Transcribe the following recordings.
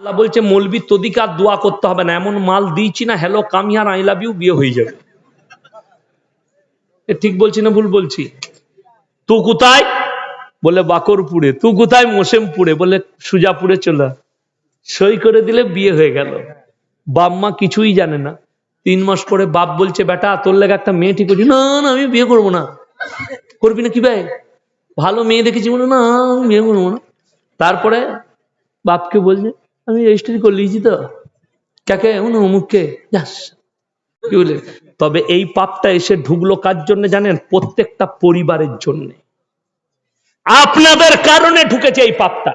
আল্লাহ বলছে মৌলবি তোদিকে আর দোয়া করতে হবে না, এমন মাল দিয়েছি না, hello come here I love you, বিয়ে হয়ে যাবে। ঠিক বলছি না ভুল বলছি? তুই কোথায়? বলে বাকরপুরে। তুই কোথায়? মোসেমপুরে। বলে সুজাপুরে চলে। সই করে দিলে বিয়ে হয়ে গেল। বাপ মা কিছুই জানে না। 3 মাস পরে বাপ বলছে বেটা তোর লেগে একটা মেয়ে ঠিক করছি। না না আমি বিয়ে করবো না। করবি না কি ভাই? ভালো মেয়ে দেখেছি। বলে না আমি বিয়ে করবো না। তারপরে বাপকে বলছে আমি রেজিস্ট্রি করে লিয়েছি তো। কাকে? অমুককে। যাস কি বলে। তবে এই পাপটা এসে ঢুকলো কার জন্য জানেন? প্রত্যেকটা পরিবারের জন্য। আপনাদের কারণে ঢুকেছে এই পাপটা।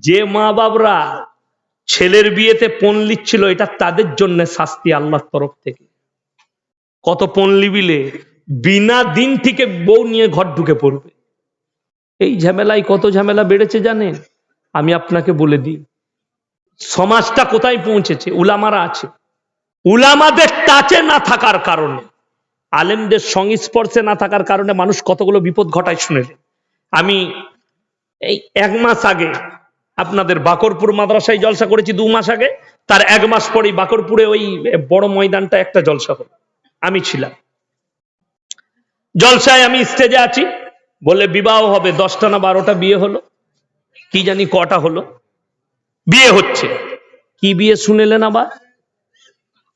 যে মা বাবরা ছেলের বিয়েতে পণ লিচ্ছিল, এটা তাদের জন্য শাস্তি আল্লাহর তরফ থেকে। কত পণ লিবিলে বিনা দিন থেকে বউ নিয়ে ঘর ঢুকে পড়বে। এই ঝামেলায় কত ঝামেলা বেড়েছে জানেন? আমি আপনাকে বলে দিই সমাজটা কোথায় পৌঁছেছে। উলামারা আছে, উলামাদের টাচে না থাকার কারণে, আলেমদের সংস্পর্শে না থাকার কারণে মানুষ কতগুলো বিপদ ঘটায় শুনেলেন। আমি এই 1 মাস আগে আপনাদের বাকরপুর মাদ্রাসায় জলসা করেছি। 2 মাস আগে, তার 1 মাস পরেই বাকরপুরে ওই বড় ময়দানটা একটা জলসা হলো, আমি ছিলাম। জলসায় আমি স্টেজে আছি, বলে বিবাহ হবে। 10টা না 12টা বিয়ে হলো, কি জানি কটা হলো। বিয়ে হচ্ছে, কি বিয়ে শুনেলেন আবার?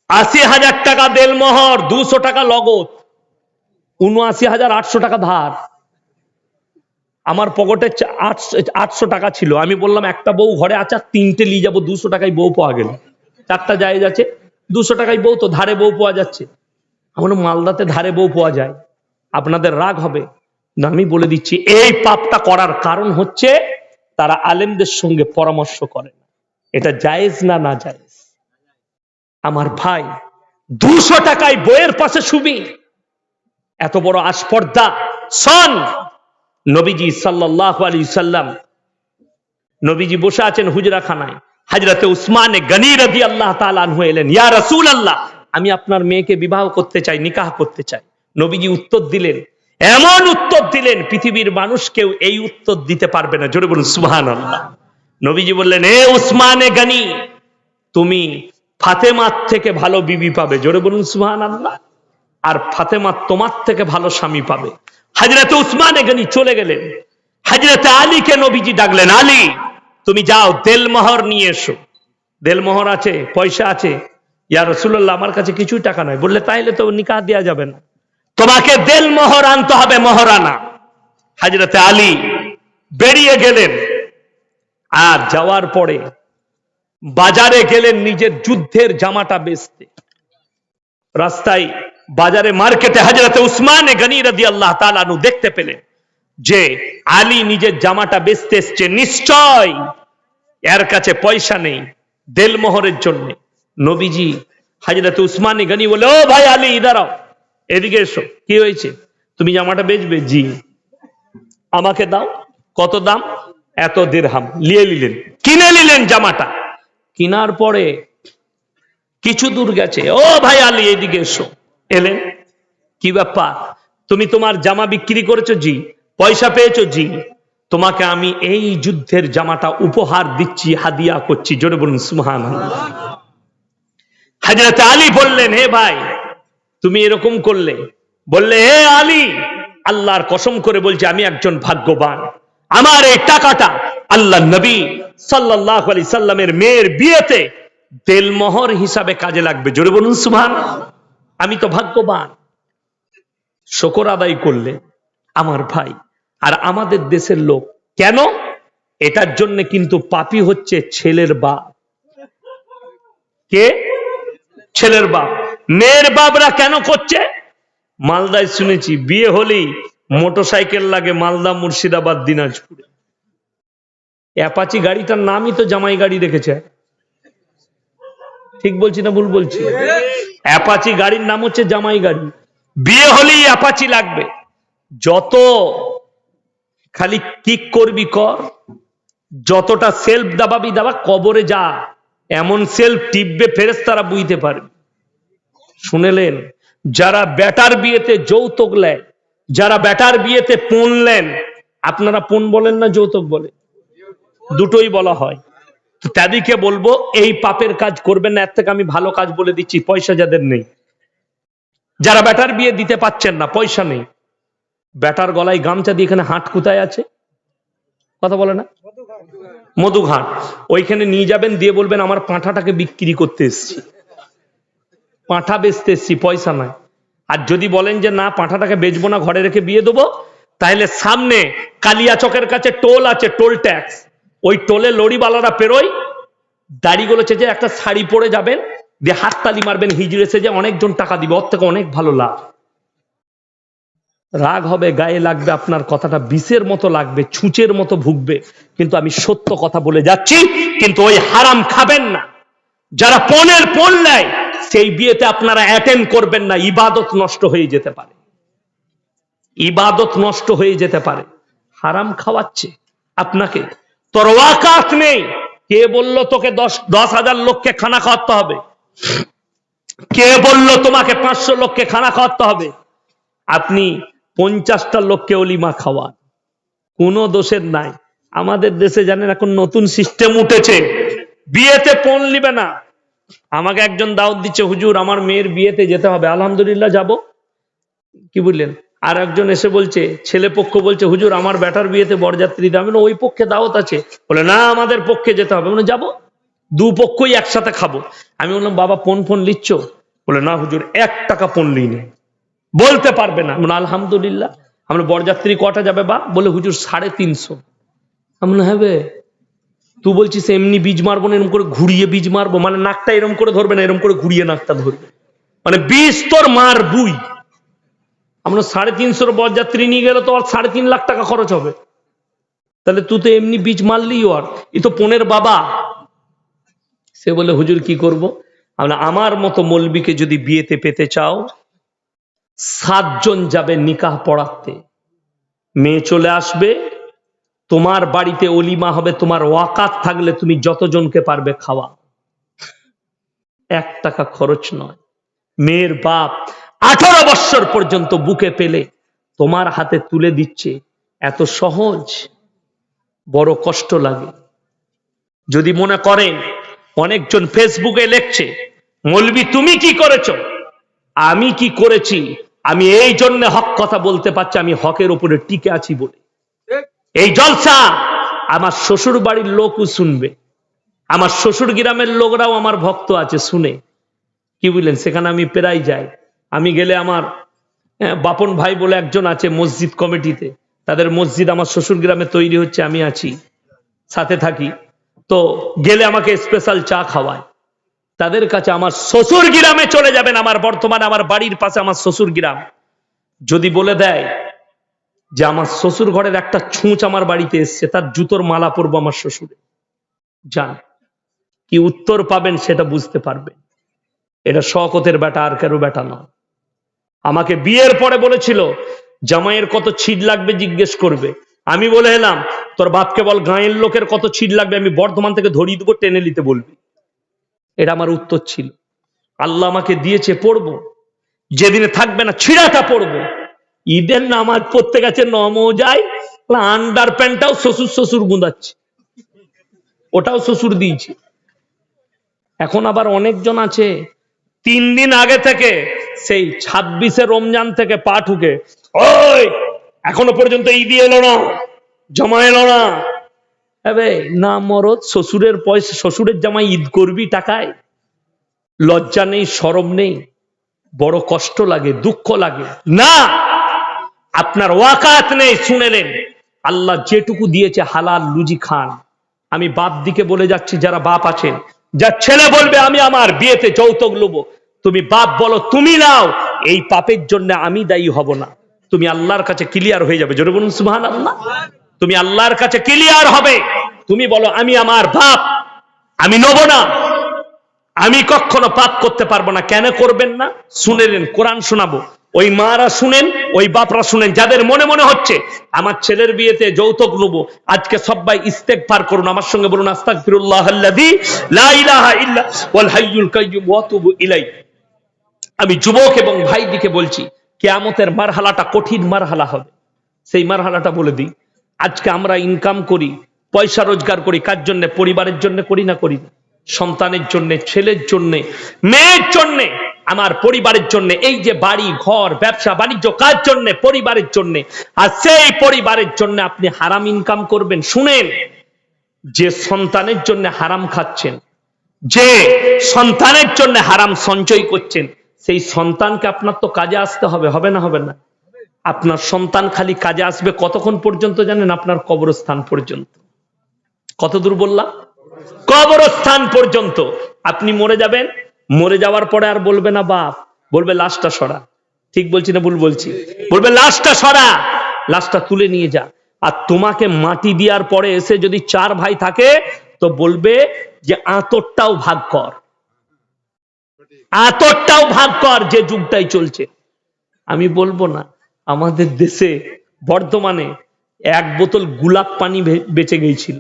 80,000 টাকা দেলমোহর, 200 টাকা লগত, 79,800 টাকা ধার। আমার পকেটে 800 টাকা ছিল। আমি বললাম একটা বউ ঘরে আছে, 3টে নিয়ে যাবো, 200 টাকায় বউ পাওয়া গেল। 4টা জায়েজ আছে, 200 টাকায় বউ তো, ধারে বউ পাওয়া যাচ্ছে। আমার মালদাতে ধারে বউ পাওয়া যায়। আপনাদের রাগ হবে না, আমি বলে দিচ্ছি এই পাপটা করার কারণ হচ্ছে তারা আলেমদের সঙ্গে পরামর্শ করে না। এটা জায়েজ না না জায়েজ? আমার ভাই 200 টাকায় বইয়ের পাশে শুবি, এত বড় আস্পর্ধা। শোন, নবীজি সাল্লাল্লাহু আলাইহি সাল্লাম, নবীজি বসে আছেন হুজরাখানায়। হযরতে উসমানে গনি রাদিয়াল্লাহু তাআলা আনহু এলেন, ইয়া রাসূলুল্লাহ আমি আপনার মেয়েকে বিবাহ করতে চাই, নিকাহ করতে চাই। নবীজি উত্তর দিলেন, এমন উত্তর দিলেন পৃথিবীর মানুষ কেউ এই উত্তর দিতে পারবে না। জোরে বলুন সুবহানাল্লাহ। নবীজি বললেন, এ উসমানে গনি, তুমি ফাতেমার থেকে ভালো বিবি পাবে। জোরে বলুন সুবহানাল্লাহ। আর ফাতেমা তোমার থেকে ভালো স্বামী পাবে। হযরতে উসমানে গনি চলে গেলেন। হযরতে আলীকে নবীজি ডাকলেন, আলী তুমি যাও দেলমোহর নিয়ে এসো। দেলমোহর আছে, পয়সা আছে। ইয়া রাসূলুল্লাহ আমার কাছে কিছুই টাকা নাই। বললে তাইলে তো নিকাহ দেয়া যাবে না, তোমাকে দেলমোহর আনতে হবে, মহারানা। হযরতে আলী বেরিয়ে গেলেন। আর যাওয়ার পরে বাজারে গেলেন নিজের যুদ্ধের জামাটা বেচতে। রাস্তায় বাজারে মার্কেটে হযরতে উসমানে গনি রাদিয়াল্লাহু তাআলা আনহু দেখতে পেলেন যে আলী নিজের জামাটা বেচতে এসছে। নিশ্চয় এর কাছে পয়সা নেই দেলমোহরের জন্য। নবীজি হযরতে উসমানে গনি বলে, ও ভাই আলী দাঁড়াও, এদিকে এসো। কি হয়েছে? তুমি জামাটা বেচবে? জি। আমাকে দাও। কত দাম? এত দিরহাম। নিয়ে নিলেন, কিনে নিলেন জামাটা। কেনার পরে কিছু দূর গেছে, ও ভাই আলী এদিকে এসো। এলেন, কি ব্যাপার? তুমি তোমার জামা বিক্রি করেছো? জি। পয়সা পেয়েছো? জি। তোমাকে আমি এই যুদ্ধের জামাটা উপহার দিচ্ছি, হাদিয়া করছি। জোরে বলুন সুবহানাল্লাহ। হযরত আলী বললেন, হে ভাই তুমি এরকম করলে? বললে, হে আলী আল্লাহর কসম করে বলছি আমি একজন ভাগ্যবান। আমার এই টাকাটা আল্লাহ নবী সাল্লাল্লাহু আলাইহি সাল্লামের মেয়ের বিয়েতে দেলমোহর হিসাবে কাজে লাগবে। জোরে বলুন সুবহানাল্লাহ। আমি তো ভাগ্যবান। শুকর আদায় করলে আমার ভাই। আর আমাদের দেশের লোক কেন? এটার জন্য কিন্তু পাপী হচ্ছে ছেলের বাপ। কে? ছেলের বাপ। মেয়ের বাপরা কেন করছে? মালদায় শুনেছি বিয়ে হলেই মোটরসাইকেল লাগে মালদা, মুর্শিদাবাদ, দিনাজপুরে। অ্যাপাচি গাড়িটার নামই তো জামাই গাড়ি রেখেছে। ঠিক বলছি না ভুল বলছি? অ্যাপাচি গাড়ির নাম হচ্ছে জামাই গাড়ি। বিয়ে হলেই অ্যাপাচি লাগবে। যত খালি কিক করবি কর, যতটা সেলফ দাবাবি দাবা, কবরে যা এমন সেলফ টিপবে ফেরেশতারা বুঝতে পারবে। শুনেলেন, যারা বেটার বিয়েতে যৌতুক নেয়, যারা বেটার বিয়েতে পণ নেন, আপনারা পণ বলেন না যৌতুক বলে? দুটোই বলা হয়। তো তাদেরকে বলবো এই পাপের কাজ করবেন না। এর থেকে আমি ভালো কাজ বলে দিচ্ছি, পয়সা যাদের নেই, যারা বেটার বিয়ে দিতে পাচ্ছেন না, পয়সা নেই, বেটার গলায় গামছা দিয়ে এখানে হাট কোথায় আছে কথা বলে না, মধুঘাট, ওইখানে নিয়ে যাবেন, দিয়ে বলবেন আমার পাঁঠাটাকে বিক্রি করতে এসছি, পাঁঠা বেচতে এসছি, পয়সা নাই। আর যদি বলেন যে না পাঁঠাটাকে বেচবো না, ঘরে রেখে বিয়ে দেবো, তাহলে সামনে কালিয়াচকের কাছে টোল আছে, টোল ট্যাক্স, ওই টোলে লরিওয়ালারা পেরোয়, দাড়িগুলো চেঁচে একটা শাড়ি পরে যাবেন, দিয়ে হাততালি মারবেন, হিজড়ে এসে যে অনেকজন টাকা দিবে, ওর থেকে অনেক ভালো লাভ। রাগ হবে, গায়ে লাগবে, আপনার কথাটা বিষের মতো লাগবে, ছুঁচের মতো ভুগবে, কিন্তু আমি সত্য কথা বলে যাচ্ছি। কিন্তু ওই হারাম খাবেন না। যারা পণের পণ নেয় সেই বিয়েতে আপনারা অ্যাটেন্ড করবেন না, ইবাদত নষ্ট হয়ে যেতে পারে, ইবাদত নষ্ট হয়ে যেতে পারে। হারাম খাওয়াচ্ছে আপনাকে, তোর ওয়াকাত নেই। কে বলল তোকে 10,000 লোককে খানা খাওয়াতে হবে? কে বলল তোমাকে 500 লোককে খানা খাওয়াতে হবে? আপনি 50টা লোককে অলিমা খাওয়ান, কোনো দোষের নাই। আমাদের দেশে জানেন এখন নতুন সিস্টেম উঠেছে, বিয়েতে পণ নিবে না। আমাকে একজন দাওয়াত দিচ্ছে, হুজুর আমার মেয়ের বিয়েতে যেতে হবে, আলহামদুলিল্লাহ যাব, কি বললেন? আর একজন এসে বলছে, ছেলে পক্ষ বলছে, হুজুর আমার বেটার বিয়েতে বরযাত্রী দাও। আমি ওই পক্ষে দাওয়াত আছে, বলে না আমাদের পক্ষে যেতে হবে। মানে যাবো, দুপক্ষই একসাথে খাবো। আমি বললাম বাবা পণ ফোন লিচ্ছ? বলে না হুজুর 1 টাকা পণ লিনে, বলতে পারবে না। মানে আলহামদুলিল্লাহ। আমরা বরযাত্রী কটা যাবে বা? বলে হুজুর 350। আমরা হবে, তুই বলছিস এমনি বীজ মারবো না, এরকম করে ঘুরিয়ে বীজ মারবো? মানে নাকটা এরম করে ধরবে না, এরম করে ঘুরিয়ে নাকটা ধরবে, মানে বীজ তোর মার বুই। আমরা 350 বরযাত্রী নিয়ে গেলে তো আর 3.5 লাখ টাকা খরচ হবে, তাহলে তুই তো এমনি বীজ মারলি, আর এ তো পনের বাবা। সে বলে হুজুর কি করব? আমার মতো মৌলবীকে যদি বিয়েতে পেতে চাও, 7 জন যাবে নিকাহ পড়াতে, মেয়ে চলে আসবে, তোমার বাড়িতে অলিমা হবে, তোমার ওয়াকাত থাকলে তুমি যতজনকে পারবে খাওয়া, 1 টাকা খরচ নয়। মেয়ের বাপ 18 বৎসর পর্যন্ত বুকে পেলে তোমার হাতে তুলে দিচ্ছে, এত সহজ? বড় কষ্ট লাগে। যদি মনে করেন, অনেকজন ফেসবুকে লেখছে মৌলবী তুমি কি করেছো, আমি কি করেছি, আমি এই জন্য হক কথা বলতে পারছি, আমি হকের উপরে টিকে আছি বলে। এই জলসা আমার শ্বশুর বাড়ির লোকও শুনবে, আমার শ্বশুর গ্রামের লোকরাও আমার ভক্ত আছে, শুনে, কি বুঝলেন? সেখানে আমি প্রায় যাই। আমি গেলে আমার বাপন ভাই বলে একজন আছে মসজিদ কমিটিতে, তাদের মসজিদ আমার শ্বশুর গ্রামে তৈরি হচ্ছে, আমি আছি, সাথে থাকি, তো গেলে আমাকে স্পেশাল চা খাওয়ায়। তাদের কাছে আমার শ্বশুর গ্রামে চলে যাবেন, আমার বর্তমানে আমার বাড়ির পাশে আমার শ্বশুর গ্রাম, যদি বলে দেয় যে আমার শ্বশুর ঘরের একটা ছুঁচ আমার বাড়িতে এসছে, তার জুতোর মালা পরবো আমার শ্বশুরে, যান, কি উত্তর পাবেন সেটা বুঝতে পারবেন। এটা শওকতের বেটা, আর কারো বেটা নয়। আমাকে বিয়ের পরে বলেছিল জামাইয়ের কত ছিট লাগবে জিজ্ঞেস করবে, আমি বলে এলাম তোর বাপকে বল গাঁয়ের লোকের কত ছিট লাগবে আমি বর্ধমান থেকে ধরিয়ে দেবো, টেনে নিতে বলবি। এটা আমার উত্তর ছিল। আল্লাহ আমাকে দিয়েছে, পড়বো, যেদিনে থাকবে না ছিঁড়াটা পড়বো। ঈদের নামাজ পড়তে গেছে নমজায়, আন্ডার প্যান্টটাও শ্বশুর গুঁদাচ্ছে, ওটাও শ্বশুর দিয়েছে। এখন আবার অনেকজন আছে 3 দিন আগে থেকে, সেই 26শে রমজান থেকে পা ঠুকে, ওই এখনো পর্যন্ত ঈদ এলো না, জমা এলো না। না মরদ, শ্বশুরের পয়সা, শ্বশুরের জামাই ঈদ করবি টাকায়? লজ্জা নেই, শরম নেই? বড় কষ্ট লাগে, দুঃখ লাগে না। আপনার ওয়াকাত নেই, শুনেলেন, আল্লাহ যেটুকু দিয়েছে হালাল রুজি খান। আমি বাপ দিকে বলে যাচ্ছি, যারা বাপ আছেন, যার ছেলে বলবে আমি আমার বিয়েতে যৌতুক নেব, তুমি বাপ বলো তুমি নাও, এই পাপের জন্য আমি দায়ী হব না। তুমি আল্লাহর কাছে ক্লিয়ার হয়ে যাবে, জোরে বলুন সুবহানাল্লাহ। তুমি আল্লাহর কাছে ক্লিয়ার হবে, তুমি বলো আমি আমার বাপ আমি নেব না, আমি কখনো পাপ করতে পারবো না। কেন করবেন না? শুনেলেন, কোরআন শোনাবো, ওই মারা শুনেন, ওই বাপরা শুনেন, যাদের মনে মনে হচ্ছে আমার ছেলের বিয়েতে যৌতুক নেব, আজকে সবাই ইস্তেগফার করুন, আমার সঙ্গে বলুন আস্তাগফিরুল্লাহাল্লাযী লা ইলাহা ইল্লা ওয়াল হাইয়ুল কাইয়্যুম ওয়া আতুবু ইলাইহি। আমি যুবক এবং ভাইদিকে বলছি, কিয়ামতের মারহালাটা কঠিন মারহালা হবে। সেই মারহালাটা বলে দিই, আজকে আমরা ইনকাম করি পয়সা রোজগার করি কার জন্য? পরিবারের জন্য করি না করি না? সন্তানের জন্য, ছেলের জন্য, মেয়ের জন্য, আমার পরিবারের জন্য। এই যে বাড়ি ঘর ব্যবসা বাণিজ্য কার জন্য? পরিবারের জন্য। আর সেই পরিবারের জন্য আপনি হারাম ইনকাম করবেন। শুনেন, যে সন্তানের জন্য হারাম খাচ্ছেন, যে সন্তানের জন্য হারাম সঞ্চয় করছেন, সেই সন্তানকে আপনার তো কাজে আসতে হবে, হবে না? হবে না? আপনার সন্তান খালি কাজে আসবে কতক্ষণ পর্যন্ত জানেন? আপনার কবরস্থান পর্যন্ত। কত দূর বললাম? কবরস্থান পর্যন্ত। আপনি মরে যাবেন, মরে যাওয়ার পরে আর বলবে না বাপ, বলবে লাশটা সরা। ঠিক বলছি না ভুল বলছি? বলবে লাশটা সরা, লাশটা তুলে নিয়ে যা। আর তোমাকে মাটি দেওয়ার পরে এসে যদি 4 ভাই থাকে তো বলবে যে আতরটাও ভাগ কর, আতরটাও ভাগ কর। যে যুগটাই চলছে, আমি বলবো না, আমাদের দেশে বর্ধমানে 1 বোতল গোলাপ পানি বেঁচে গিয়েছিল।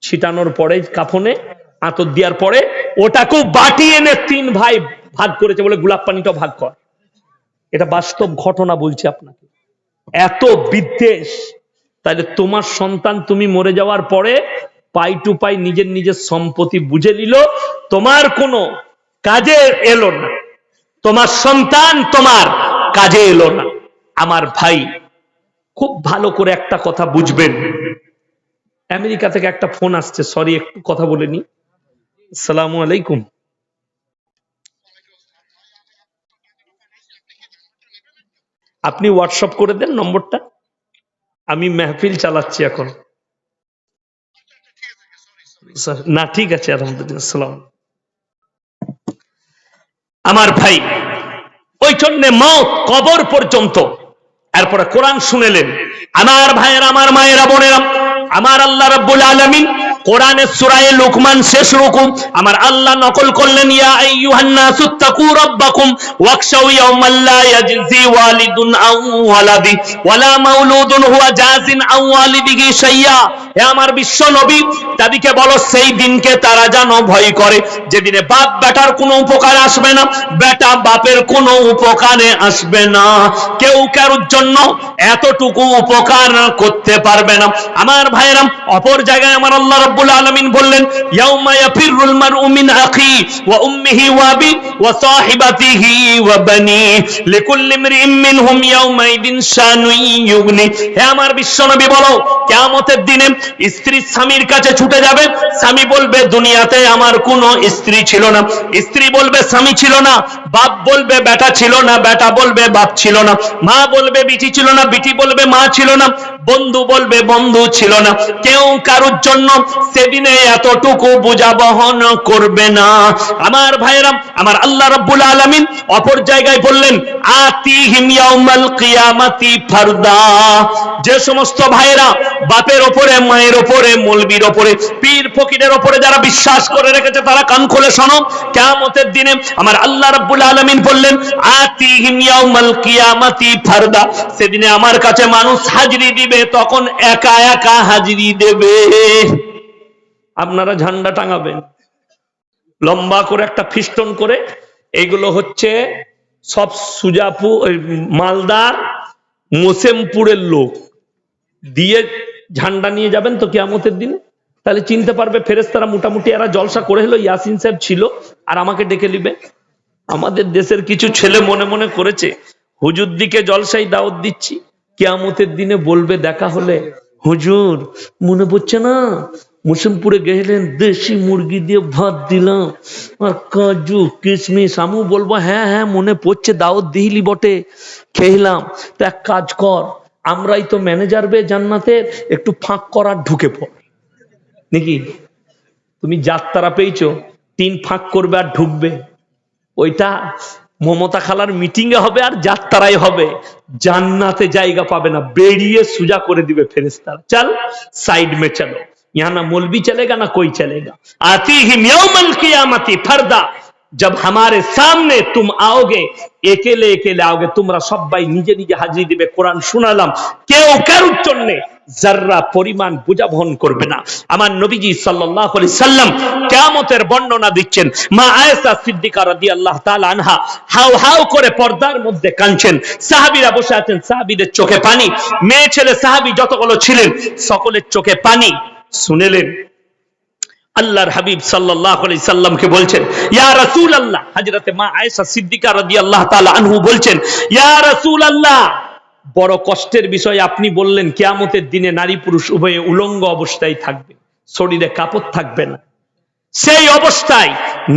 ছিটানোর পরে কাফনে আতর দেওয়ার পরে ওটাকেও বাটি এনে 3 ভাই ভাগ করেছে, বলে গোলাপ পানিটাও ভাগ কর। এটা বাস্তব ঘটনা বলছি আপনাকে। এত বিদ্বেষ। তাহলে তোমার সন্তান তুমি মরে যাওয়ার পরে পাই টু পাই নিজের নিজের সম্পত্তি বুঝে নিল, তোমার কোনো কাজে এলো না, তোমার সন্তান তোমার কাজে এলো না। আমার ভাই, খুব ভালো করে একটা কথা বুঝবেন। আমেরিকা থেকে একটা ফোন আসছে, সরি একটু কথা বলে নি। আসসালামু আলাইকুম। আপনি হোয়াটসঅ্যাপ করে দেন নম্বরটা, আমি মেহফিল চালাচ্ছি এখন। না ঠিক আছে, আলহামদুলিল্লাহ। সালাম। আমার ভাই, ওই জন্য মওত কবর পর্যন্ত। এরপরে কোরআন শুনেলেন। আমার ভাইয়েরা, আমার মায়েরা, বোনেরা, আমার আল্লাহ রাব্বুল আলামিন কোরআনের সূরা লুকমান শেষ রুকু আমার আল্লাহ নকল করলেন, ইয়া আইয়ুহান নাসু তাকু রাব্বাকুম ওয়াখশাউ ইয়াওমান লা ইয়াজজি ওয়ালিদুন আন ওয়ালাদি ওয়ালা মাউলুদুন হুয়া জাযিন আন ওয়ালিদিহি শাইয়া। হে আমার বিশ্ব নবী, তাদেরকে বলো সেই দিনকে তারা যেন ভয় করে, যেদিনে বাপ বেটার কোনো উপকার আসবে না, বেটা বাপের কোনো উপকারে আসবে না, কেউ কারোর জন্য এতটুকু উপকার করতে পারবে না। আমার ভাইরা, অপর জায়গায় আমার আল্লাহ রাব্বুল আলামিন বললেন, ইয়াউমা ইয়াফিরুল মারউ মিন আখি ওয়া উম্মিহি ওয়া আবি ওয়া সাহিবাতিহি ওয়া বানি লিকুল্লি ইমরিইম মিনহুম ইয়াউমাইদিন শানুন ইউগনি। হে আমার বিশ্বনবী, বলো কিয়ামতের দিনে স্ত্রী স্বামীর কাছে ছুটে যাবে। স্বামী বলবে দুনিয়াতে আমার কোনো স্ত্রী ছিল না, স্ত্রী বলবে স্বামী ছিল না, বাপ বলবে বেটা ছিল না, বেটা বলবে বাপ ছিল না, মা বলবে বিটি ছিল না, বিটি বলবে মা ছিল না, বন্ধু বলবে বন্ধু ছিল না। কেউ কারোর জন্য সেদিনে এতটুকু বোঝা বহন করবে না। আমার ভাইরা, আমার আল্লাহ রাব্বুল আলামিন অপর জায়গায় বললেন, আতিহিম ইয়াউমাল কিয়ামাতি ফারদা। যে সমস্ত ভাইরা বাপের ওপরে, মায়ের ওপরে, মৌলবীর ওপরে, পীর ফকিরের ওপরে যারা বিশ্বাস করে রেখেছে, তারা কান খুলে শোনো। কিয়ামতের দিনে আমার আল্লাহ রাব্বুল আলামিন বললেন, আতিহিম ইয়াউমাল কিয়ামাতি ফারদা। সেদিনে আমার কাছে মানুষ হাজিরি দিবে, তখন একা একা হাজিরি দেবে। আপনারা ঝান্ডা টাঙাবেন লম্বা করে, একটা ফিস্টন করে। এইগুলো হচ্ছে সব সুজাপুর, মালদার, মোসেমপুরের লোক দিয়ে ঝান্ডা নিয়ে যাবেন তো কিয়ামতের দিনে। তাহলে চিনতে পারবে ফেরেশতারা মোটামুটি এরা জলসা করে হলো, ইয়াসিন সাহেব ছিল আর আমাকে ডেকে নিবে। আমাদের দেশের কিছু ছেলে মনে মনে করেছে হুজুর দিকে জলসাই দাওয়াত দিচ্ছি, কিয়ামতের দিনে বলবে দেখা হলে, হুজুর মনে পড়ছে না মোসেমপুরে গেলেন, দেশি মুরগি দিয়ে ভাত দিলাম আর কাজু কিশমিশ। আমি বলবো হ্যাঁ হ্যাঁ মনে পড়ছে, দাওয়াত দিলি বটে, খেলাম। তো এক কাজ কর, আমরাই তো ম্যানেজার বে জান্নাতের, একটু ফাঁক করার ঢুকে পড় নাকি। তুমি যাত্রা পেয়েছো, 3 ফাঁক করবে আর ঢুকবে। ওইটা মমতা খালার মিটিং এ হবে আর যাত্রায় হবে, জান্নাতে জায়গা পাবে না, বেরিয়ে সুজা করে দিবে ফেরেশতারা। চল সাইড মে চলো, यहाँ ना मौलवी चलेगा ना कोई चलेगा। आतीहिम यौमल कियामती फरदा। जब हमारे सामने तुम आओगे, একেলে একেলে आओगे, তোমরা সবাই নিজে নিজে হাজিরি দিবে। কোরআন শোনালাম, কেউ কারোর জন্য যাররা পরিমাণ বোঝা বহন করবে না। আমার নবীজি সাল্লাল্লাহু আলাইহি সাল্লাম কিয়ামতের বর্ণনা দিচ্ছেন। মা আয়েশা সিদ্দিকা রাদিয়াল্লাহু তাআলা আনহা হাউ হাউ করে পর্দার মধ্যে কাঁদছেন। সাহাবীরা বসে আছেন, সাহাবীদের চোখে পানি। মেয়ে ছেলে সাহাবী যতগুলো ছিলেন সকলের চোখে পানি। শুনেলেন আল্লাহর হাবিব সাল্লাল্লাহু আলাইহি সাল্লামকে বলছেন, ইয়া রাসূলুল্লাহ, হযরতে মা আয়েশা সিদ্দিকা রাদিয়াল্লাহু তাআলা আনহু বলছেন, ইয়া রাসূলুল্লাহ, বড় কষ্টের বিষয় আপনি বললেন কিয়ামতের দিনে নারী পুরুষ উভয়ে উলঙ্গ অবস্থায় থাকবে, শরীরে কাপড় থাকবে না। সেই অবস্থায়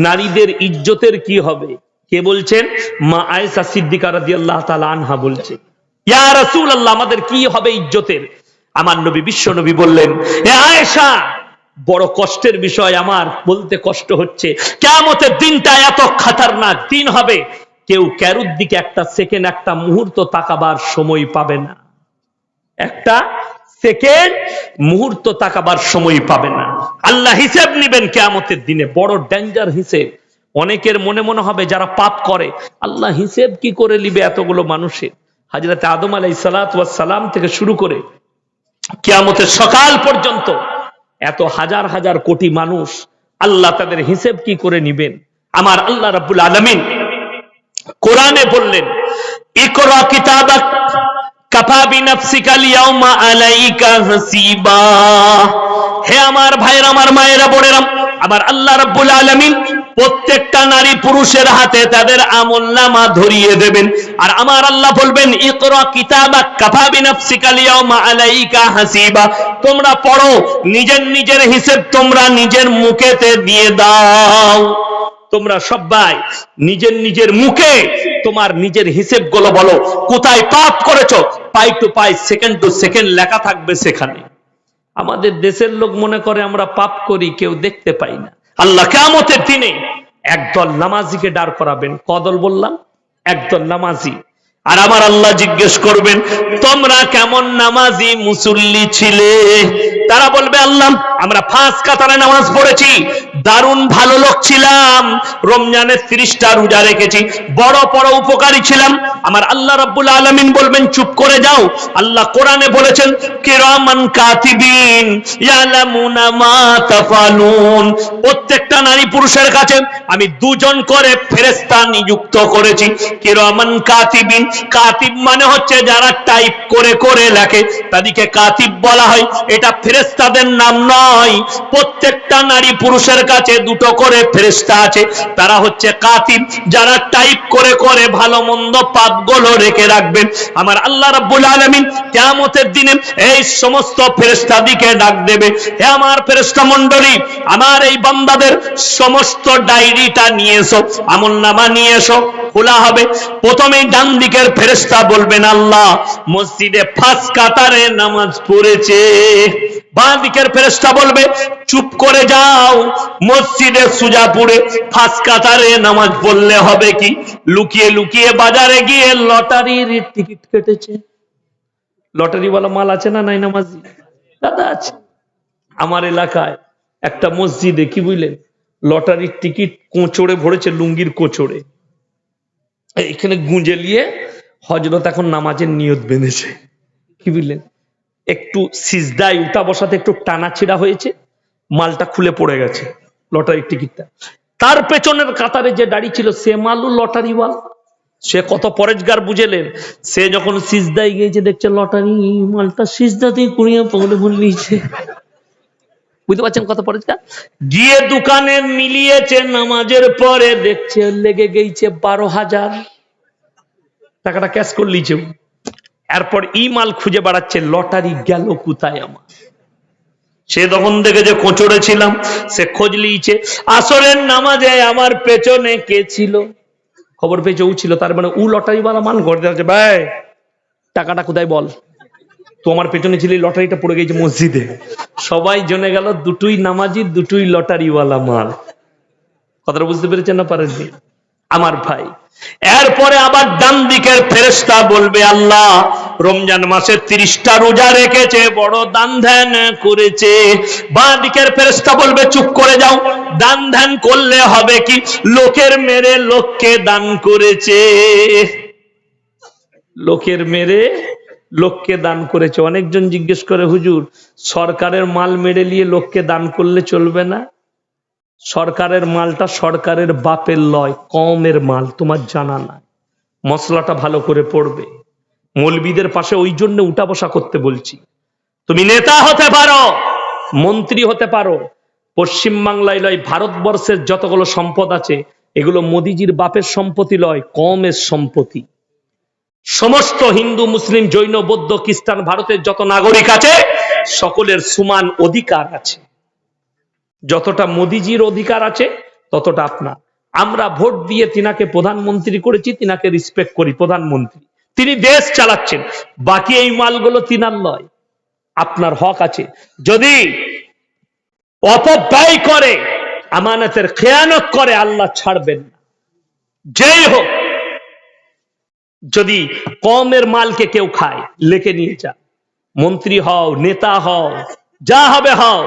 নারীদের ইজ্জতের কি হবে? কে বলছেন? মা আয়েশা সিদ্দিকা রাদিয়াল্লাহু তাআলা আনহা বলছেন, ইয়া রাসূলুল্লাহ, আমাদের কি হবে ইজ্জতের? আমার নবী বিশ্ব নবী বললেন, হে আয়েশা, বড় কষ্টের বিষয়, আমার বলতে কষ্ট হচ্ছে। কিয়ামতের দিনটা এত খতরনাক দিন হবে, কেউ কারুর দিকে একটা সেকেন্ড, একটা মুহূর্ত তাকাবার সময় পাবে না, একটা সেকেন্ড মুহূর্ত তাকাবার সময় পাবে না। আল্লাহ হিসেব নিবেন কিয়ামতের দিনে, বড় ডেঞ্জার হিসেব। অনেকের মনে মনে হবে যারা পাপ করে, আল্লাহ হিসেব কি করে নিবে এতগুলো মানুষের? হযরত আদম আলাইহিস সালাতু ওয়াস সালাম থেকে শুরু করে কিয়ামতের সকাল পর্যন্ত এত হাজার হাজার কোটি মানুষ, আল্লাহ তাদের হিসেব কি করে নিবেন? আমার আল্লাহ রাব্বুল আলামিন কোরআনে বললেন, ইকরা কিতাবাক কাফা বিনাফসিকা লিয়াউমা আলাইকা হাসিবা। হে আমার ভাইরা, আমার মায়েরা, বোনেরা, আবার আল্লাহ রাব্বুল আলামিন প্রত্যেকটা নারী পুরুষের হাতে তাদের আমলনামা ধরিয়ে দেবেন। আর আমার আল্লাহ বলবেন, ইকরা কিতাবাক কাফা বিনাফসিকা লিয়াউমা আলাইকা হাসিবা, তোমরা পড়ো, নিজের নিজের হিসেব তোমরা নিজের মুখেতে দিয়ে দাও। তোমরা সবাই নিজের নিজের মুখে তোমার নিজের হিসেবগুলো বলো, কোথায় পাপ করেছো, পাই টু পাই, সেকেন্ড টু সেকেন্ড লেখা থাকবে সেখানে। আমাদের দেশের লোক মনে করে আমরা পাপ করি, কেউ দেখতে পাই না। আল্লাহ কিয়ামতের দিনে একদল নামাজিকে দাঁড় করাবেন। কদল বললাম? একদল নামাজি। আর আমার আল্লাহ জিজ্ঞেস করবেন, তোমরা কেমন নামাজি মুসল্লি ছিলে? তারা বলবে, আল্লাহ, আমরা 5 কাতারে নামাজ পড়েছি, দারুণ ভালো লোক ছিলাম, রমজানের 30টা রোজা রেখেছি, বড় বড় উপকারী ছিলাম। আমার আল্লাহ রাব্বুল আলামিন বলবেন, চুপ করে যাও। আল্লাহ কোরআনে বলেছেন, কিরামান কাতিবিন ইয়ালামুনা মা তাফালুন। প্রত্যেকটা নারী পুরুষের কাছে আমি 2 জন করে ফেরেশতা নিযুক্ত করেছি। কিরামান কাতিবিন, কাতিব মানে হচ্ছে যারা টাইপ করে করে লেখে, তাদেরকে কাতিব বলা হয়। এটা ফেরেশতাদের নাম নয়। প্রত্যেকটা নারী পুরুষের কাছে 2টো করে ফেরেশতা আছে, তারা হচ্ছে কাতিব, যারা টাইপ করে করে ভালো মন্দ পাপগুলো রেখে রাখবেন। আমার আল্লাহ রাব্বুল আলামিন কিয়ামতের দিনে এই সমস্ত ফেরেশতাদিকে ডাক দেবে, হে আমার ফেরেশতা মণ্ডলী, আমার এই বান্দাদের সমস্ত ডায়েরিটা নিয়ে এসো, আমলনামা নিয়ে এসো। খোলা হবে। প্রথমেই ডান দিকের ফেরেশতা বলবেন, আল্লাহ মসজিদে 5 কাতারে নামাজ পড়েছে। বাঁ দিকের ফেরেশতা বলবে, চুপ করে যাও, মসজিদে সুজাপুরে 5 কাতারে নামাজ পড়লে হবে কি? লুকিয়ে লুকিয়ে বাজারে গিয়ে লটারির টিকিট কেটেছে। লটারিওয়ালা মাল আছে না নাই নামাজি? দাদা আছে। আমার এলাকায় একটা মসজিদে কি বুঝলেন, লটারির টিকিট কোঁচড়ে ভরেছে, লুঙ্গির কোঁচড়ে। এখানে গুঁজে নিয়ে হযরত এখন নামাজের নিয়ত বেঁধেছে। কি বুঝলেন, একটু সিজদায় উঠা বসাতে একটু টানা ছিড়া হয়েছে, মালটা খুলে পড়ে গেছে, লটারির টিকিটটা। তার পেছনের কাতারে যে দাঁড়িয়ে ছিল সে মালু লটারিওয়ালা, সে কত পরেজগার বুঝেলেন। সে যখন সিজদায় গিয়েছে, দেখছে লটারি মালটা সিজদাতেই কুড়িয়ে পকেটে ভরে নিয়েছে। বুঝতে পারছেন কত পরেজগার? গিয়ে দোকানে মিলিয়েছে, নামাজের পরে দেখছে লেগে গেছে 12,000 টাকাটা ক্যাশ করে লিয়েছে। এরপর মাল খুঁজে বেড়াচ্ছে, লটারি গেল কোথায় আমার? সে তখন দেখে যে কোঁচড়ে ছিলাম, সে খোঁজ লিয়েছে, আসরের নামাজে আমার পেছনে কে ছিল, খবর পেয়েছে ও ছিল। তার মানে ও লটারিওয়ালা মান করতে আছে, ভাই টাকাটা কোথায় বল, তোমার পেছনে ছিল, লটারিটা পড়ে গেছে মসজিদে। সবাই জেনে গেল দুটোই নামাজি, দুটোই লটারিওয়ালা মাল। কথাটা বুঝতে পেরেছেন না পারেননি? আমার ভাই, এরপরে আবার ডান দিকের ফেরেশতা বলবে, আল্লাহ রমজান মাসে 30টা রোজা রেখেছে, বড় দান ধ্যান করেছে। বাঁ দিকের ফেরেশতা বলবে, চুপ করে যাও, দান ধ্যান করলে হবে কি? লোকের মেরে লোককে দান করেছে, লোকের মেরে লোককে দান করেছে। অনেকজন জিজ্ঞেস করে, হুজুর সরকারের মাল মেরে নিয়ে লোককে দান করলে চলবে না? সরকারের মালটা সরকারের বাপের লয়, কমের মাল, তোমার জানা নাই। মশলাটা ভালো করে পড়বে। মৌলবীদের পাশে ওই জন্য উঠা বসা করতে বলছি। তুমি নেতা হতে পারো, মন্ত্রী হতে পারো, পশ্চিমবাংলায় লয় ভারতবর্ষের যতগুলো সম্পদ আছে এগুলো মোদিজির বাপের সম্পত্তি লয়, কমের সম্পত্তি। সমস্ত হিন্দু মুসলিম জৈন বৌদ্ধ খ্রিস্টান ভারতের যত নাগরিক আছে সকলের সমান অধিকার আছে। যতটা মোদিজির অধিকার আছে ততটা আপনার। আমরা ভোট দিয়ে তিনাকে প্রধানমন্ত্রী করেছি, তিনাকে রেসপেক্ট করি, প্রধানমন্ত্রী, তিনি দেশ চালাচ্ছেন, বাকি এই মালগুলো তিনার নয়, আপনার হক আছে। যদি অপব্যয় করে, আমানতের খেয়ানত করে, আল্লাহ ছাড়বেন না। যেই হোক, যদি কমের মালকে কেউ খায়, লেখে নিয়ে যা, মন্ত্রী হও, নেতা হও, যা হবে হও,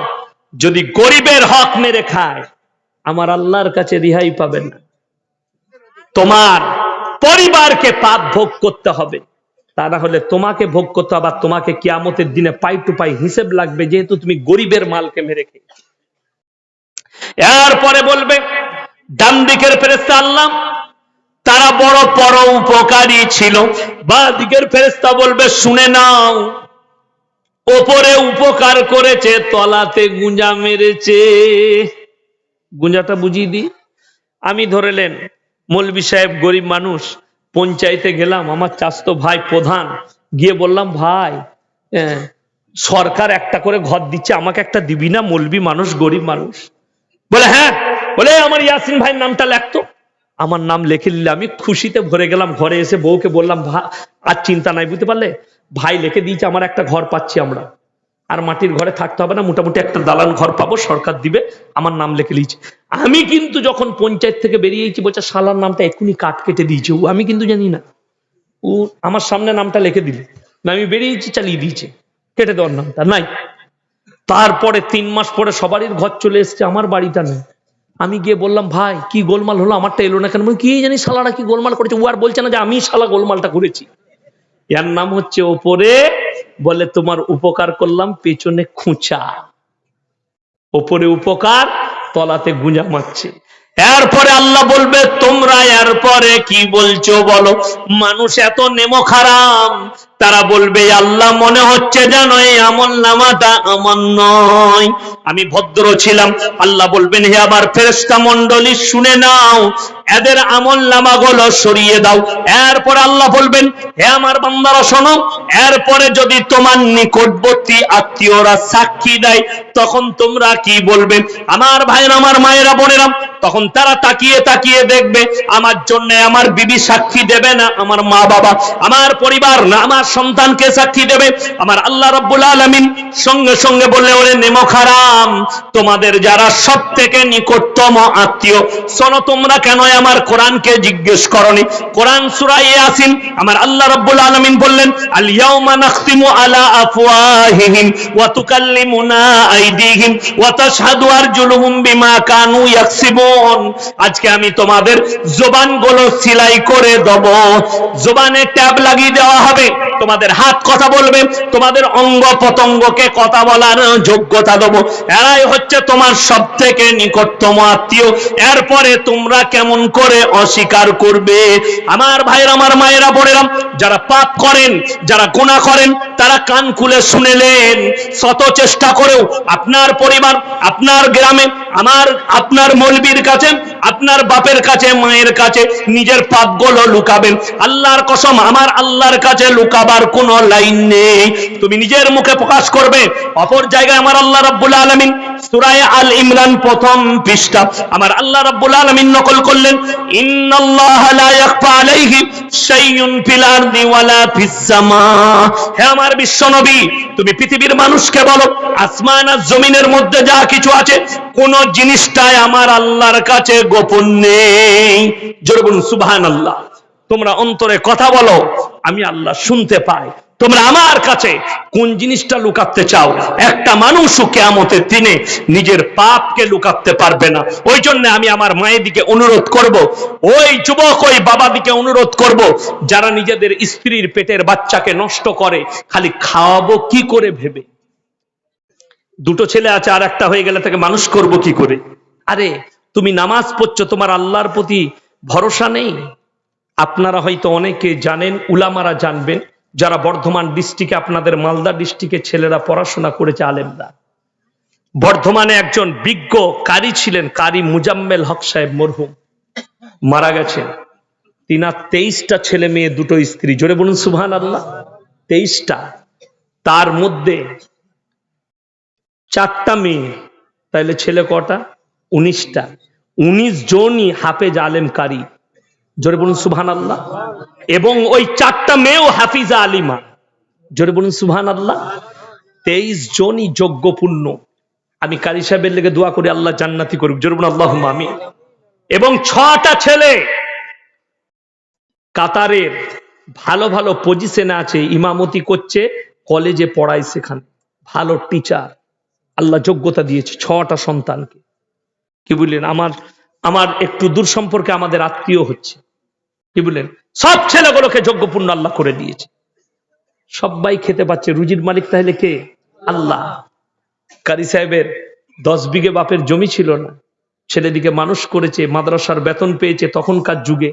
যদি গরিবের হক মেরে খায়, আমার আল্লাহর কাছে রিহাই পাবেন না। তোমার পরিবারকে পাপ ভোগ করতে হবে, তা না হলে তোমাকে ভোগ করতে হবে, তোমাকে কিয়ামতের দিনে পাই টু পাই হিসেব লাগবে, যেহেতু তুমি গরিবের মালকে মেরে খেয়েছো। এরপরে বলবে ডান দিকের ফেরেশতা আল্লাহ, তারা বড় পরোপকারী ছিল। বাঁ দিকের ফেরেশতা বলবে শুনে নাও, ওপরে উপকার করেছে, তলাতে গুঁজা মেরেছে। গুঁজাটা বুঝিয়ে দিই। আমি ধরেলেন মৌলভী সাহেব, গরিব মানুষ, পঞ্চায়েতে গেলাম, আমার চাচতো ভাই প্রধান, গিয়ে বললাম ভাই সরকার একটা করে ঘর দিচ্ছে, আমাকে একটা দিবি না? মৌলভী মানুষ, গরিব মানুষ। বলে হ্যাঁ। বলে আমার ইয়াসিন ভাইয়ের নামটা লেখতো। আমার নাম লিখে দিলে আমি খুশিতে ভরে গেলাম। ঘরে এসে বউকে বললাম আর চিন্তা নাই, বুঝতে পারলে, ভাই লিখে দিয়েছে, আমার একটা ঘর পাচ্ছি, আমরা আর মাটির ঘরে থাকতে হবে না, মোটামুটি একটা দালান ঘর পাবো, সরকার দিবে, আমার নাম লিখে দিয়েছে। আমি কিন্তু যখন পঞ্চায়েত থেকে বেরিয়েছি, বলছে শালার নামটা এক্ষুনি কাট কেটে দিয়েছে, ও আমি কিন্তু জানি না, ও আমার সামনে নামটা লিখে দিলে, আমি বেরিয়েছি, চালিয়ে দিয়েছে, কেটে দেওয়ার নামটা নাই। তারপরে 3 মাস পরে সবারই ঘর চলে এসছে, আমার বাড়িটা নেই। আমি গিয়ে বললাম ভাই কি গোলমাল হলো, আমারটা এলো না কেন? কি জানি শালারা কি গোলমাল করেছে, ও আর বলছে না যে আমি শালা গোলমালটা করেছি। এর নাম হচ্ছে ওপরে বলে তোমার উপকার করলাম, পেছনে খুঁচা। ওপরে উপকার, তলাতে গুঁজা মারছে। এরপরে আল্লাহ বলবে তোমরা এরপরে কি বলছো বলো? মানুষ এত নেমো খারাপ, তারা বলবে আল্লাহ মনে হচ্ছে যেন এই আমল নামাটা আমার নয়, আমি ভদ্র ছিলাম। আল্লাহ বলবেন হে আবার ফেরেশতা মণ্ডলী শুনে নাও, এদের আমল নামাগুলো সরিয়ে দাও। এরপর আল্লাহ বলবেন হে আমার বান্দারা শোনো, এরপরে যদি তোমার নিকটবর্তী আত্মীয়রা সাক্ষী দেয়, তখন তোমরা কি বলবে? আমার ভাইরা, আমার মায়েরা, বোনেরা, তখন তারা তাকিয়ে তাকিয়ে দেখবে আমার জন্য আমার বিবি সাক্ষী দেবে না, আমার মা বাবা, আমার পরিবার না, আমার সন্তানকে সাক্ষী দেবে। আমার আল্লাহ রাব্বুল আলামিন সঙ্গে সঙ্গে বললে ওরে নেমো খারাম, তোমাদের যারা সব থেকে নিকটতম আত্মীয়, শোনো তোমরা কেন আমার কোরআনকে জিজ্ঞেস করনি? কোরআন সূরা ইয়াসিন আমার আল্লাহ রাব্বুল আলামিন বললেন আল ইয়াউমা নাখতিমু আলা আফওয়াহিহিম ওয়া তুকাল্লিমুনা আইদিহিম ওয়া তাশহাদু আরজুলুহুম বিমা কানু ইয়াকসিবুন। আজকে আমি তোমাদের জবানগুলো সেলাই করে দেব, জবানে ট্যাব লাগিয়ে দেওয়া হবে, তোমাদের হাত কথা বলবে, তোমাদের অঙ্গ প্রত্যঙ্গকে কথা বলার যোগ্যতা দেব। এরাই হচ্ছে তোমার সব থেকে নিকটতম আত্মীয়। এরপরে তোমরা কেমন করে অস্বীকার করবে? আমার ভাইরা, আমার মায়েরা, বোনেরা, যারা পাপ করেন, যারা গুনাহ করেন, তারা কান খুলে শুনেলেন। শত চেষ্টা করেও আপনার পরিবার, আপনার গ্রামে, আপনার মৌলবীর কাছে, আপনার বাপের কাছে, মায়ের কাছে নিজের পাপগুলো লুকাবেন, আল্লাহর কসম আমার আল্লাহর কাছে লুকাবার কোনো লাইন নেই। তুমি নিজের মুখে প্রকাশ করবে। অপর জায়গায় আমার আল্লাহ রাব্বুল আলামিন সূরা আল ইমরান প্রথম পৃষ্ঠা আমার আল্লাহ রাব্বুল আলামিন নকল করলেন ইন্নাল্লাহা লা ইয়াখফা আলাইহি শাইউন ফিল আরদি ওয়ালা ফিস সামা। হে আমার বিশ্বনবী, তুমি পৃথিবীর মানুষকে বলো আসমান আর জমিনের মধ্যে যা কিছু আছে কোন জিনিসটাই আমার আল্লাহর কাছে গোপন নেই। জোরে বলুন সুবহানাল্লাহ। তোমরা অন্তরে কথা বলো, আমি আল্লাহ শুনতে পাই। তোমরা আমার কাছে কোন জিনিসটা লুকাতে চাও? একটা মানুষও কিয়ামতের দিনে নিজের পাপকে লুকাতে পারবে না। ওই জন্য আমি আমার মায়ের দিকে অনুরোধ করব, ওই যুবক, ওই বাবা দিকে অনুরোধ করব, যারা নিজেদের স্ত্রীর পেটের বাচ্চাকে নষ্ট করে খালি খাওয়াবো কি করে ভেবে। দুটো ছেলে আছে, আর একটা হয়ে গেলে তাকে মানুষ করব কি করে? আরে তুমি নামাজ পড়ছো, তোমার আল্লাহর প্রতি ভরসা নেই? আপনারা হয়তো অনেকে জানেন, উলামারা জানবেন, যারা বর্ধমান ডিস্ট্রিক্টে, আপনাদের মালদা ডিস্ট্রিক্টে ছেলেরা পড়াশোনা করেছে, আলেমরা, বর্ধমানে একজন বিজ্ঞ কারি ছিলেন, কারি মুজাম্মেল হক সাহেব মরহুম, মারা গেছেন। তিনার 23টা ছেলে মেয়ে, 2টো স্ত্রী। জোরে বলুন সুবহানাল্লাহ। 23টা, তার মধ্যে 4টা মেয়ে, তাইলে ছেলে কটা? 19টা। 19 জনই হাফেজ আলেম কারি। জোরে বলুন সুবহানাল্লাহ। এবং ওই 4টা মেয়েও হাফিজা আলিমা। জোরে বলুন সুবহানাল্লাহ। 23 জনই যোগ্যপূর্ণ। আমি কারি সাহেবের লেগে দোয়া করি আল্লাহ জান্নাতি করুক। জোরে বলুন আল্লাহুম্মা আমিন। এবং 6টা ছেলে কাতারের ভালো ভালো পজিশনে আছে, ইমামতি করছে, কলেজে পড়ায়, সেখানে ভালো টিচার। আল্লাহ যোগ্যতা দিয়েছে 6টা সন্তানকে। কি বললেন? আমার একটু দূর সম্পর্কে আমাদের আত্মীয় হচ্ছে। কি বললেন? সব ছেলেগুলোকে যোগ্যপূর্ণ আল্লাহ করে দিয়েছে। সবাই খেতে পাচ্ছে। রুজির মালিক তাহলে কে? আল্লাহ। কারি সাহেবের 10 বিঘে বাপের জমি ছিল না, ছেলেদিকে মানুষ করেছে, মাদ্রাসার বেতন পেয়েছে তখনকার যুগে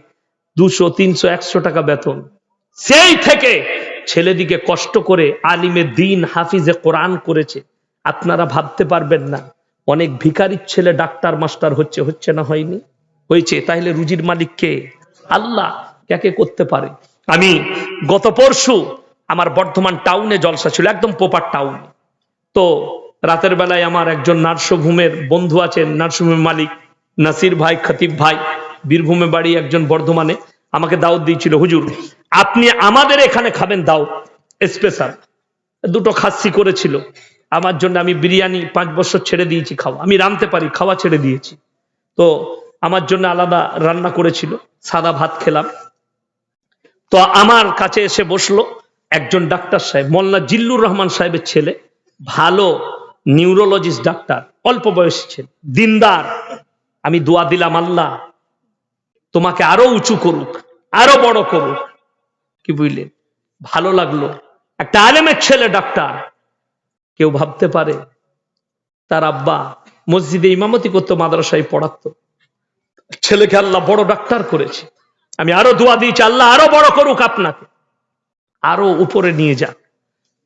200, 300, 100 টাকা বেতন। সেই থেকে ছেলেদিকে কষ্ট করে আলিমে দিন, হাফিজে কোরআন করেছে। আপনারা ভাবতে পারবেন না, অনেক ভিখারির ছেলে ডাক্তার মাস্টার হচ্ছে। হচ্ছে না হয়নি? হয়েছে। তাহলে রুজির মালিক কে? আল্লাহ। কে করতে পারে? আমি গত পরশু আমার বর্ধমান টাউনে জলসা ছিল, একদম পোপার টাউন। তো রাতের বেলায় আমার একজন নার্সিংহোমের বন্ধু আছেন, নার্সিংহোমের মালিক নাসির ভাই, খতিব ভাই, বীরভূমে বাড়ি, একজন বর্ধমানে, আমাকে দাওয়াত দিয়েছিল, হুজুর আপনি আমাদের এখানে খাবেন দাওয়াত স্পেশাল। 2টো খাসি করেছিল আমার জন্য। আমি বিরিয়ানি 5 বছর ছেড়ে দিয়েছি খাওয়া, আমি রাঁধতে পারি, খাওয়া ছেড়ে দিয়েছি। তো আমার জন্য আলাদা রান্না করেছিল, সাদা ভাত খেলাম। তো আমার কাছে এসে বসলো একজন ডাক্তার সাহেব, মোল্লা জিল্লুর রহমান সাহেবের ছেলে, ভালো নিউরোলজিস্ট ডাক্তার, অল্প বয়সী ছেলে, দিনদার। আমি দোয়া দিলাম আল্লাহ তোমাকে আরো উঁচু করুক, আরো বড় করুক। কি বুঝলেন? ভালো লাগলো। একটা আলেমের ছেলে ডাক্তার। কেউ ভাবতে পারে তার আব্বা মসজিদে ইমামতি করতো, মাদ্রাসায় পড়াতো, ছেলেকে আল্লাহ বড় ডাক্তার করেছে। আমি আরো দোয়া দিয়েছি আল্লাহ আরো বড় করুক, আপনাকে আরো উপরে নিয়ে যাক।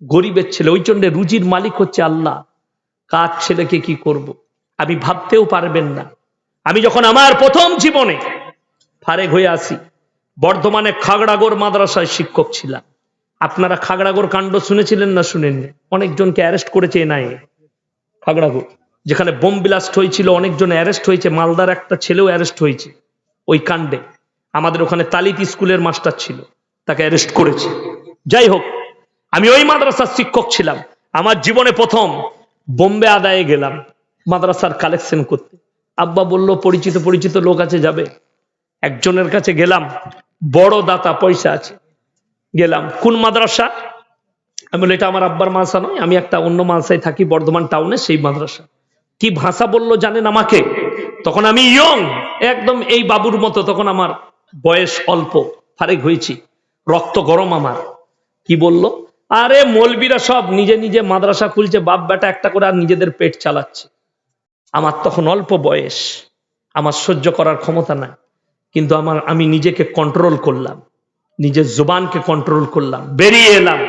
গরিবের ছেলে, ওই জন্য রুজির মালিক হচ্ছে আল্লাহ। কার ছেলেকে কি করব আমি ভাবতেও পারবেন না। আমি যখন আমার প্রথম জীবনে ফারেক হয়ে আসি, বর্ধমানে খাগড়াগড় মাদ্রাসায় শিক্ষক ছিলাম। আপনারা খাগড়াগড় কাণ্ড শুনেছিলেন না শুনেননি? অনেকজনকে অ্যারেস্ট করেছে এনআইএ। খাগড়াগড় যেখানে বোম ব্লাস্ট হয়েছিল, অনেকজন অ্যারেস্ট হয়েছে। মালদার একটা ছেলেও অ্যারেস্ট হয়েছে ওই কাণ্ডে। আমাদের ওখানে তালিত স্কুলের মাস্টার ছিল, তাকে অ্যারেস্ট করেছে। যাই হোক, আমি ওই মাদ্রাসার শিক্ষক ছিলাম। আমার জীবনে প্রথম বোম্বে আদায়ে গেলাম মাদ্রাসার কালেকশন করতে। আব্বা বলল পরিচিত পরিচিত লোক আছে, যাবে। একজনের কাছে গেলাম, বড় দাতা, পয়সা আছে। গেলাম, কোন মাদ্রাসা? আমি বলি এটা আমার আব্বার মাদ্রাসা নয়, আমি একটা অন্য মাদ্রাসায় থাকি বর্ধমান টাউনে, সেই মাদ্রাসা। কি ভাষা বললো জানেন আমাকে? তখন আমি ইয়ং, একদম এই বাবুর মতো, তখন আমার বয়স অল্প, ফারেক হয়েছি, রক্ত গরম আমার। কি বলল? আরে মৌলবীরা সব নিজে নিজে মাদ্রাসা খুলছে, বাপ বেটা একটা করে, আর নিজেদের পেট চালাচ্ছে। আমার তখন অল্প বয়স, আমার সহ্য করার ক্ষমতা নাই, কিন্তু আমি নিজেকে কন্ট্রোল করলাম, নিজের জুবানকে কন্ট্রোল করলাম, বেরিয়ে এলাম।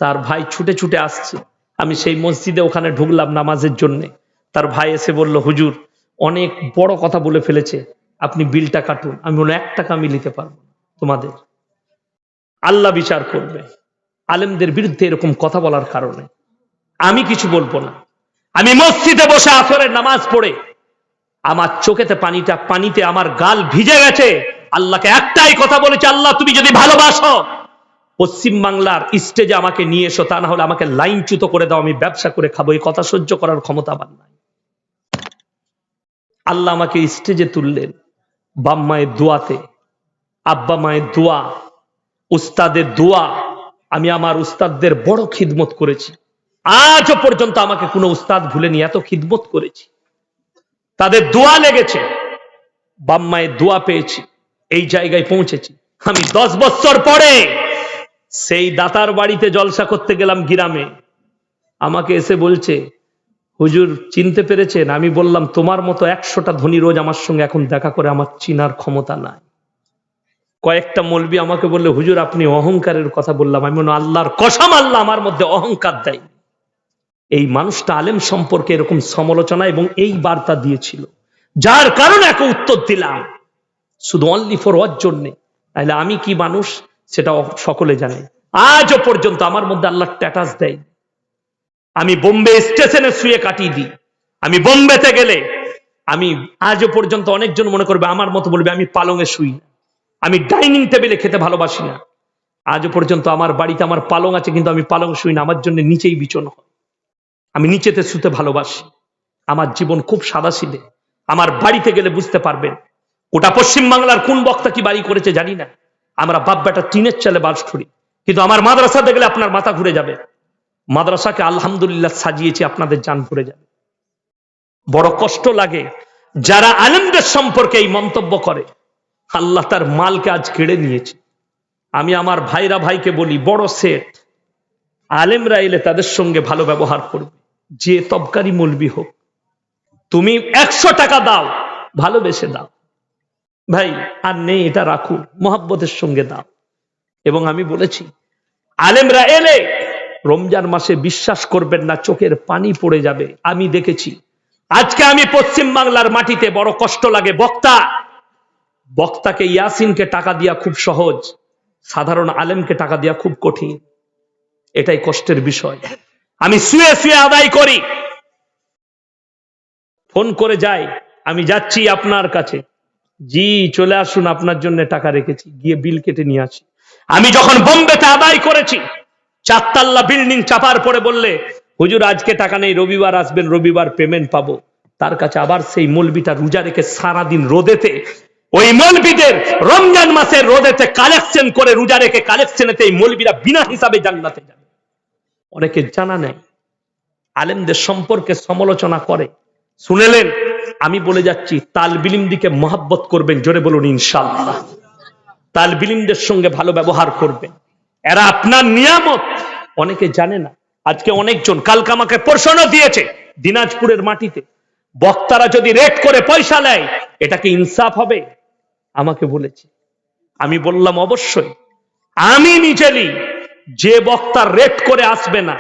তার ভাই ছুটে ছুটে আসছে, আমি সেই মসজিদে ওখানে ঢুকলাম নামাজের জন্য। তার ভাই এসে বলল হুজুর অনেক বড় কথা বলে ফেলেছে, আপনি বিলটা কাটুন। আমি বললাম 1 টাকা আমি নিতে পারবো না, তোমাদের আল্লাহ বিচার করবে। আলেমদের বিরুদ্ধে এরকম কথা বলার কারণে আমি কিছু বলবো না। আমি মসজিদে বসে আসরের নামাজ পড়ে আমার চোখেতে পানিতে আমার গাল ভিজে গেছে। আল্লাহকে একটাই কথা বলেছে, আল্লাহ তুমি যদি ভালোবাসো পশ্চিম বাংলার স্টেজে আমাকে নিয়ে এসো, তা না হলে আমাকে লাইনচ্যুত করে দাও, আমি ব্যবসা করে খাবো। এই কথা সহ্য করার ক্ষমতা আমার নাই। আল্লাহ আমাকে স্টেজে তুললেন, বাপ মায়ের দোয়াতে, আব্বা মায়ের দোয়া, উস্তাদের দোয়া। আমি আমার উস্তাদদের বড় খিদমত করেছি, আজও পর্যন্ত আমাকে কোনো উস্তাদ ভুলেনি, এত খিদমত করেছি। তাদের দোয়া লেগেছে, বাপ মায়ের দোয়া পেয়েছি, এই জায়গায় পৌঁছেছি। আমি 10 বছর পরে সেই দাতার বাড়িতে জলসা করতে গেলাম গ্রামে। আমাকে এসে বলছে হুজুর চিনতে পেরেছেন? আমি বললাম তোমার মতো 100টা ধনী রোজ আমার সঙ্গে এখন দেখা করে আমার চিনার ক্ষমতা নাই। কয়েকটা মৌলবি আমাকে বললে হুজুর আপনি অহংকারের কথা বললাম। আমি বললাম আল্লাহর কসম, আল্লাহ আমার মধ্যে অহংকার দেয়। এই মানুষটা আলেম সম্পর্কে এরকম সমালোচনা এবং এই বার্তা দিয়েছিল, যার কারণে একে উত্তর দিলাম শুধু অনলি ফর ওয়ার জন্যে। তাহলে আমি কি মানুষ সেটা সকলে জানে। আজও পর্যন্ত আমার মধ্যে আল্লাহ স্ট্যাটাস দেয়। আমি বোম্বে স্টেশনে শুয়ে কাটিয়ে দিই। আমি বোম্বেতে গেলে আমি আজও পর্যন্ত অনেকজন মনে করবে আমার মতো, বলবে আমি পালঙে শুই না, আমি ডাইনিং টেবিলে খেতে ভালোবাসি না। আজও পর্যন্ত আমার বাড়িতে আমার পালং আছে, কিন্তু আমি পালং শুই না, আমার জন্য নিচেই বিছানো হয়। আমি নিচেতে শুতে ভালোবাসি। আমার জীবন খুব সাদাসিধে। আমার বাড়িতে গেলে বুঝতে পারবেন ওটা পশ্চিম বাংলার কোন বক্তা কি বাড়ি করেছে জানি না, আমরা বাপ বেটা টিনের চালে বাস করি, কিন্তু আমার মাদ্রাসাতে গেলে আপনার মাথা ঘুরে যাবে। মাদ্রাসাকে আলহামদুলিল্লাহ সাজিয়েছি, আপনাদের জান ঘুরে যাবে। বড় কষ্ট লাগে যারা আলেমদের সম্পর্কে এই মন্তব্য করে। আল্লাহ তার মালকে আজ কেড়ে নিয়েছে। আমি আমার ভাইরা ভাইকে বলি, বড় সেট আলেমরা এলে তাদের সঙ্গে ভালো ব্যবহার করবে, যে তবকারি মৌলবি হোক। তুমি 100 টাকা দাও, ভালোবেসে দাও, ভাই আর নেই এটা রাখুন, মোহাব্বতের সঙ্গে দাও। এবং আমি বলেছি আলেমরা এলে রমজান মাসে বিশ্বাস করবেন না, চোখের পানি পড়ে যাবে। আমি দেখেছি। আজকে আমি পশ্চিম বাংলার মাটিতে বড় কষ্ট লাগে, বক্তাকে ইয়াসিনকে টাকা দিয়া খুব সহজ, সাধারণ আলেমকে টাকা দিয়া খুব কঠিন। এটাই কষ্টের বিষয়। আমি শুয়ে শুয়ে আদায় করি, ফোন করে যাই, আমি যাচ্ছি আপনার কাছে, জি চলে আসুন, আপনার জন্য টাকা রেখেছি, গিয়ে বিল কেটে নিয়ে আসি। আমি যখন বোম্বেতে আদায় করেছি, 4 তলা বিল্ডিং চাপার পরে বললে হুজুর আজকে টাকা নেই, রবিবার আসবেন, রবিবার পেমেন্ট পাবো। তার কাছে আবার সেই মৌলবিটা রোজা রেখে সারাদিন রোদেতে, ওই মৌলবিদের রমজান মাসের রোদেতে কালেকশন করে, রোজা রেখে কালেকশনেতে এই মৌলবিরা বিনা হিসাবে জান্নাতে যাবে। অনেকে জানা নেই, আলেমদের সম্পর্কে সমালোচনা করে। শুনেলেন, আমি বলে যাচ্ছি তালবিলিম দিকে মহব্বত করবেন, জোরে বলুন ইনশাআল্লাহ। তালবিলিমদের সঙ্গে ভালো ব্যবহার করবেন, এরা আপনার নিয়ামত। অনেকে জানে না। আজকে অনেকজন কালকে আমাকে প্রশ্ন দিয়েছে, দিনাজপুরের মাটিতে বক্তারা যদি রেট করে পয়সা নেয়, এটা কি ইনসাফ হবে? আমাকে বলেছে। আমি বললাম অবশ্যই। আমি নিজেই যে বক্তার রেট করে আসবে না,